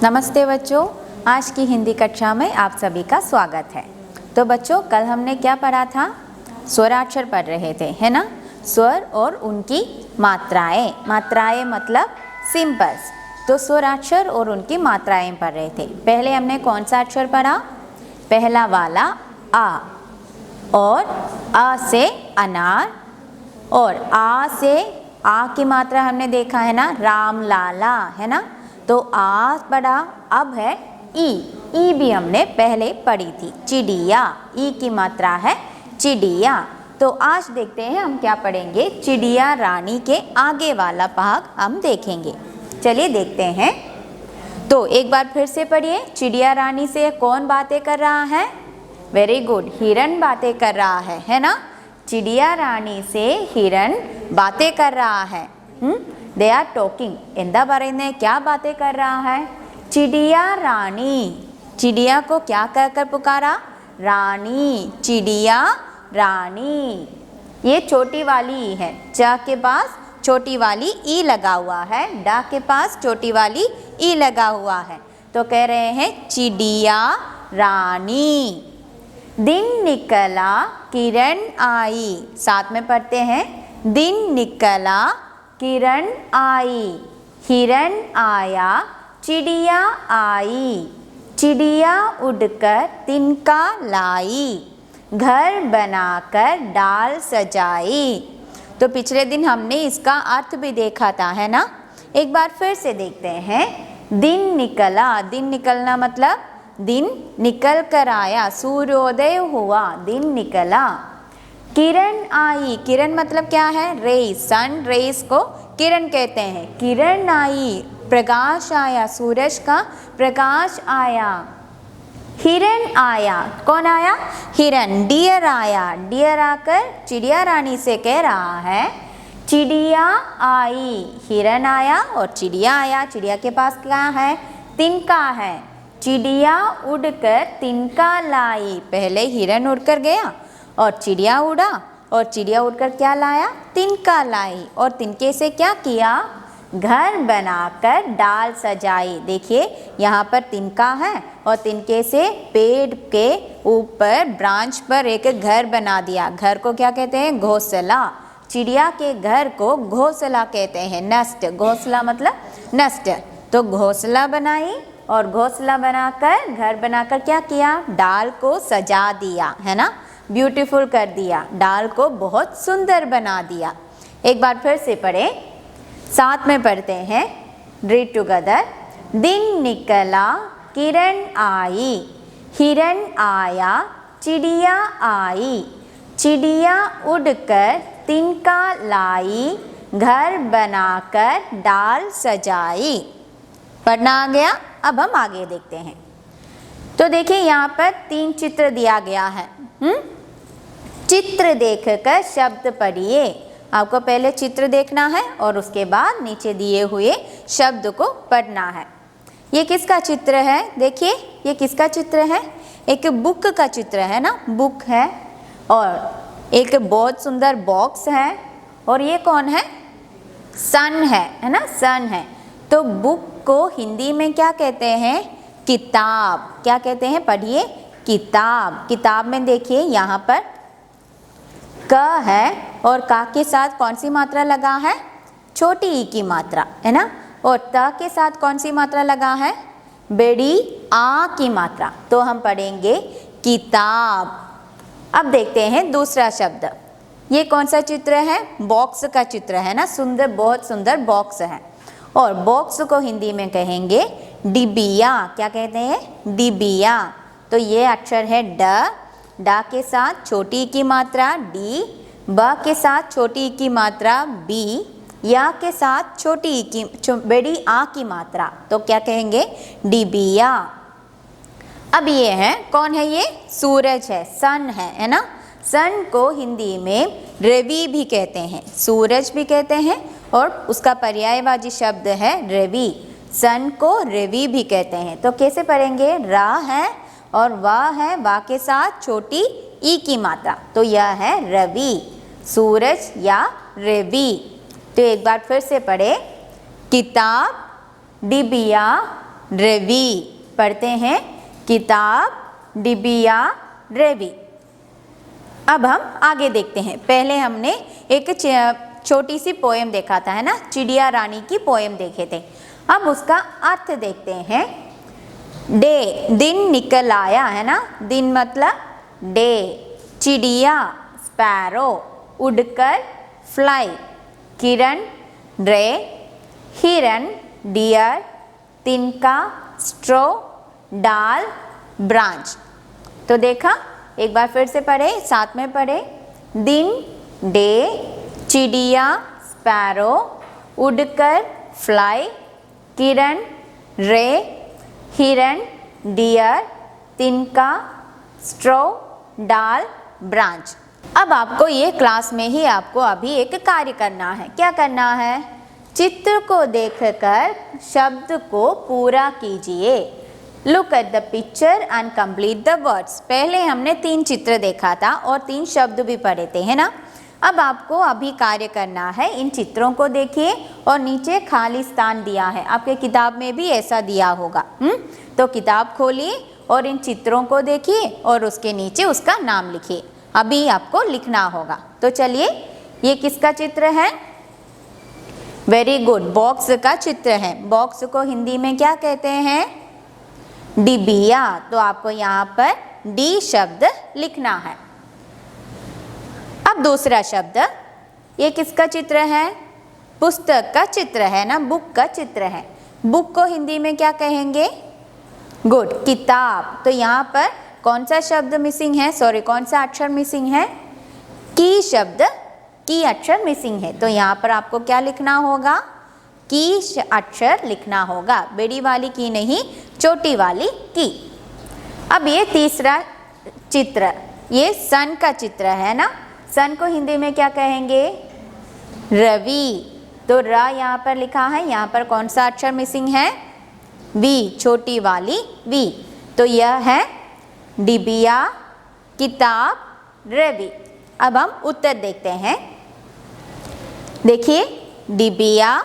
नमस्ते बच्चों, आज की हिंदी कक्षा में आप सभी का स्वागत है। तो बच्चों, कल हमने क्या पढ़ा था? स्वराक्षर पढ़ रहे थे, है ना? स्वर और उनकी मात्राएं। मात्राएं मतलब सिंबल्स। तो स्वराक्षर और उनकी मात्राएं पढ़ रहे थे। पहले हमने कौन सा अक्षर पढ़ा? पहला वाला आ, और अ से अनार, और आ से आ की मात्रा हमने देखा है ना, राम लाला, है ना? तो आ पढ़ा। अब है ई भी हमने पहले पढ़ी थी, चिड़िया। ई की मात्रा है चिड़िया। तो आज देखते हैं हम क्या पढ़ेंगे। चिड़िया रानी के आगे वाला भाग हम देखेंगे। चलिए देखते हैं। तो एक बार फिर से पढ़िए। चिड़िया रानी से कौन बातें कर रहा है? वेरी गुड, हिरन बातें कर रहा है ना? चिड़िया रानी से हिरन बातें कर रहा है। They are talking. എന്താ പറയുന്നത്? क्या बातें कर रहा है? चिड़िया रानी। चिड़िया को क्या कहकर पुकारा? रानी। चिड़िया रानी। ये छोटी वाली ई है। च के पास छोटी वाली ई लगा हुआ है, डा के पास छोटी वाली ई लगा हुआ है। तो कह रहे हैं चिड़िया रानी। दिन निकला किरण आई। साथ में पढ़ते हैं। दिन निकला किरण आई, हिरन आया, चिड़िया आई, चिड़िया उड़कर तिनका लाई, घर बनाकर डाल सजाई। तो पिछले दिन हमने इसका अर्थ भी देखा था, है ना? एक बार फिर से देखते हैं। दिन निकला। दिन निकलना मतलब दिन निकल कर आया, सूर्योदय हुआ, दिन निकला। किरण आई। किरण मतलब क्या है? रेस। सन रेस को किरण कहते हैं। किरण आई, प्रकाश आया, सूरज का प्रकाश आया। हिरन आया। कौन आया? हिरन। डियर आया। डियर आकर चिड़िया रानी से कह रहा है चिड़िया आई। हिरन आया और चिड़िया आया। चिड़िया के पास क्या है? तिनका है। चिड़िया उड़कर तिनका लाई। पहले हिरन उड़कर गया और चिड़िया उड़ा, और चिड़िया उड़कर क्या लाया? तिनका लाई। और तिनके से क्या किया? घर बनाकर डाल सजाई। देखिए यहाँ पर तिनका है और तिनके से पेड़ के ऊपर ब्रांच पर एक घर बना दिया। घर को क्या कहते हैं? घोंसला। चिड़िया के घर को घोंसला कहते हैं। नेस्ट। घोंसला मतलब नेस्ट। तो घोंसला बनाई और घोंसला बनाकर, घर बनाकर क्या किया? डाल को सजा दिया, है ना? ब्यूटीफुल कर दिया। डाल को बहुत सुंदर बना दिया। एक बार फिर से पढ़े, साथ में पढ़ते हैं। Read together. दिन निकला किरण आई, हिरन आया, चिड़िया आई, चिड़िया उड़कर तिनका लाई, घर बनाकर डाल सजाई। पढ़ना आ गया? अब हम आगे देखते हैं। तो देखिए यहाँ पर 3 चित्र दिया गया है। चित्र देखकर शब्द पढ़िए। आपको पहले चित्र देखना है और उसके बाद नीचे दिए हुए शब्द को पढ़ना है। ये किसका चित्र है? देखिए ये किसका चित्र है? एक बुक का चित्र है ना, बुक है, और एक बहुत सुंदर बॉक्स है, और ये कौन है? सन है ना? सन है। तो बुक को हिंदी में क्या कहते हैं? किताब। क्या कहते हैं? पढ़िए, किताब। किताब में देखिए यहाँ पर क है, और का के साथ कौन सी मात्रा लगा है? छोटी ई की मात्रा, है ना? और त के साथ कौन सी मात्रा लगा है? बड़ी आ की मात्रा। तो हम पढ़ेंगे किताब। अब देखते हैं दूसरा शब्द। ये कौन सा चित्र है? बॉक्स का चित्र है ना? सुंदर, बहुत सुंदर बॉक्स है, और बॉक्स को हिंदी में कहेंगे डिबिया। क्या कहते हैं? डिबिया। तो ये अक्षर है ड। डा के साथ छोटी की मात्रा डी, ब के साथ छोटी की मात्रा बी, या के साथ छोटी की बड़ी आ की मात्रा। तो क्या कहेंगे? डिबिया। अब ये है, कौन है ये? सूरज है, सन है ना? सन को हिंदी में रवि भी कहते हैं, सूरज भी कहते हैं, और उसका पर्यायवाची शब्द है रवि। सन को रवि भी कहते हैं। तो कैसे पढ़ेंगे? रा है और वाह है, वाह के साथ छोटी ई की मात्रा। तो यह है रवि, सूरज या रवि। तो एक बार फिर से पढ़े। किताब, डिबिया, रवि। पढ़ते हैं किताब डिबिया रवि। अब हम आगे देखते हैं। पहले हमने एक छोटी सी पोएम देखा था, है ना, चिड़िया रानी की पोएम देखे थे। अब उसका अर्थ देखते हैं। डे, दिन निकल आया, है ना, दिन मतलब डे। चिड़िया स्पैरो, उड़कर फ्लाई। किरण रे, हिरन डियर, तिनका स्ट्रो, डाल ब्रांच। तो देखा, एक बार फिर से पढ़े, साथ में पढ़े। दिन डे, चिड़िया स्पैरो, उड़कर फ्लाई। किरण रे, हिरन डियर, तिनका स्ट्रो, डाल ब्रांच। अब आपको ये क्लास में ही आपको अभी एक कार्य करना है। क्या करना है? चित्र को देखकर शब्द को पूरा कीजिए। Look at the picture and complete the words. पहले हमने 3 चित्र देखा था और 3 शब्द भी पढ़े थे, है ना। अब आपको अभी कार्य करना है। इन चित्रों को देखिए और नीचे खाली स्थान दिया है, आपके किताब में भी ऐसा दिया होगा। तो किताब खोलिए और इन चित्रों को देखिए और उसके नीचे उसका नाम लिखिए। अभी आपको लिखना होगा। तो चलिए, ये किसका चित्र है? वेरी गुड, बॉक्स का चित्र है। बॉक्स को हिंदी में क्या कहते हैं? डिबिया। तो आपको यहाँ पर डी शब्द लिखना है। अब दूसरा शब्द, ये किसका चित्र है? पुस्तक का चित्र है ना, बुक का चित्र है। बुक को हिंदी में क्या कहेंगे? गुड, किताब। तो यहाँ पर कौन सा शब्द मिसिंग है? सॉरी, कौन सा अक्षर मिसिंग है? की शब्द, की अक्षर मिसिंग है। तो यहाँ पर आपको क्या लिखना होगा? की अक्षर लिखना होगा। बड़ी वाली की नहीं, छोटी वाली की। अब ये तीसरा चित्र, ये सन का चित्र है ना। सन को हिंदी में क्या कहेंगे? रवि। तो र यहाँ पर लिखा है, यहाँ पर कौन सा अक्षर मिसिंग है? वी, छोटी वाली वी। तो यह है डिबिया, किताब, रवि। अब हम उत्तर देखते हैं। देखिए, डिबिया,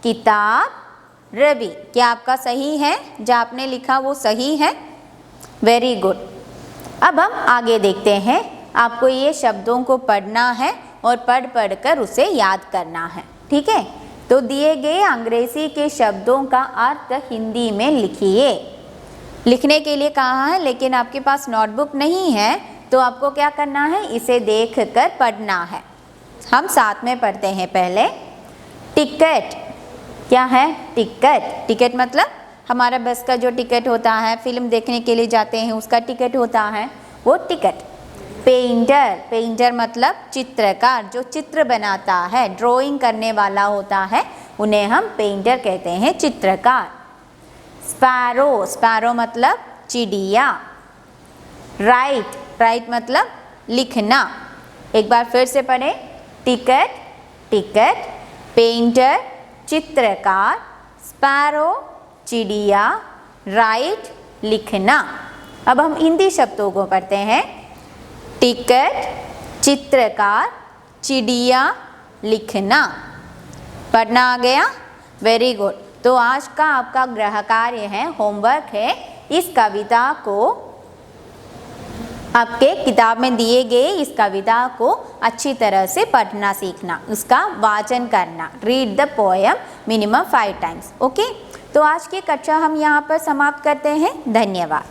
किताब, रवि। क्या आपका सही है? जो आपने लिखा वो सही है? Very good. अब हम आगे देखते हैं। आपको ये शब्दों को पढ़ना है और पढ़ पढ़ कर उसे याद करना है, ठीक है। तो दिए गए अंग्रेजी के शब्दों का अर्थ हिंदी में लिखिए। लिखने के लिए कहा है, लेकिन आपके पास नोटबुक नहीं है तो आपको क्या करना है? इसे देख कर पढ़ना है। हम साथ में पढ़ते हैं। पहले टिकट। क्या है? टिकट। टिकट मतलब हमारा बस का जो टिकट होता है, फिल्म देखने के लिए जाते हैं उसका टिकट होता है, वो टिकट। पेंटर। पेंटर मतलब चित्रकार, जो चित्र बनाता है, ड्राइंग करने वाला होता है, उन्हें हम पेंटर कहते हैं, चित्रकार। स्पैरो। स्पैरो मतलब चिड़िया। राइट। राइट मतलब लिखना। एक बार फिर से पढ़ें। टिकट, टिकट, पेंटर चित्रकार, स्पैरो चिड़िया, राइट लिखना। अब हम हिंदी शब्दों को पढ़ते हैं। टिकट, चित्रकार, चिड़िया, लिखना। पढ़ना आ गया? Very good. तो आज का आपका गृह कार्य है, होमवर्क है, इस कविता को आपके किताब में दिए गए इस कविता को अच्छी तरह से पढ़ना सीखना, उसका वाचन करना। Read the poem minimum 5 times. Okay, तो आज की कक्षा हम यहाँ पर समाप्त करते हैं। धन्यवाद।